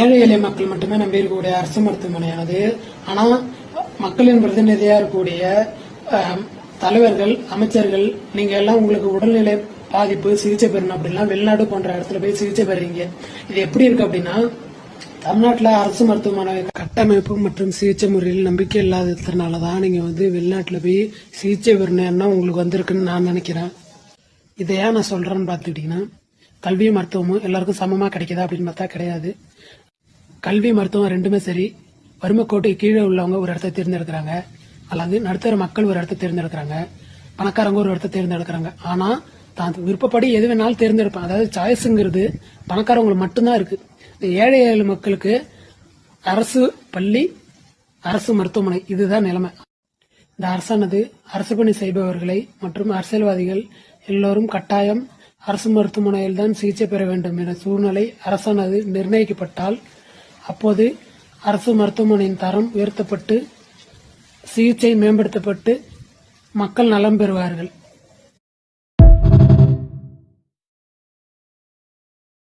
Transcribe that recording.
ஏழை எளிய மக்கள் மட்டுமே நம்பி இருக்கக்கூடிய அரசு மருத்துவமனையானது, ஆனா மக்களின் பிரதிநிதியா இருக்கக்கூடிய தலைவர்கள், அமைச்சர்கள், நீங்க எல்லாம் உங்களுக்கு உடல்நிலை பாதிப்பு சிகிச்சை பெறணும் அப்படின்னா வெளிநாடு போன்ற இடத்துல போய் சிகிச்சை பெறீங்க. இது எப்படி இருக்கு அப்படின்னா, தமிழ்நாட்டில் அரசு மருத்துவமனை கட்டமைப்பு மற்றும் சிகிச்சை முறையில் நம்பிக்கை இல்லாததுனாலதான் நீங்க வெளிநாட்டில் போய் சிகிச்சை பெறணும்னா உங்களுக்கு வந்திருக்குன்னு நான் நினைக்கிறேன். இதை ஏன் நான் சொல்றேன்னு பார்த்துக்கிட்டீங்கன்னா, கல்வி மருத்துவமும் எல்லாருக்கும் சமமா கிடைக்குதா அப்படின்னு பார்த்தா கிடையாது. கல்வி மருத்துவம் ரெண்டுமே சரி, வறுமை கோட்டுக்கு கீழே உள்ளவங்க ஒரு இடத்த தேர்ந்தெடுக்கிறாங்க, அல்லது நடுத்தர மக்கள் ஒரு இடத்த தேர்ந்தெடுக்கிறாங்க, பணக்காரங்க ஒரு இடத்த தேர்ந்தெடுக்கிறாங்க. ஆனா தான் விருப்பப்படி எது வேணாலும் தேர்ந்தெடுப்பாங்க. அதாவது சாய்ஸுங்கிறது பணக்காரவங்களுக்கு மட்டும்தான் இருக்கு. ஏழை ஏழை மக்களுக்கு அரசு பள்ளி, அரசு மருத்துவமனை, இதுதான் நிலைமை. இந்த அரசானது அரசு பணி செய்பவர்களை மற்றும் அரசியல்வாதிகள் எல்லோரும் கட்டாயம் அரசு மருத்துவமனையில் தான் சிகிச்சை பெற வேண்டும் என சூழ்நிலை அரசானது நிர்ணயிக்கப்பட்டால் அப்போது அரசு மருத்துவமனையின் தரம் உயர்த்தப்பட்டு சிகிச்சை மேம்படுத்தப்பட்டு மக்கள் நலம் பெறுவார்கள்.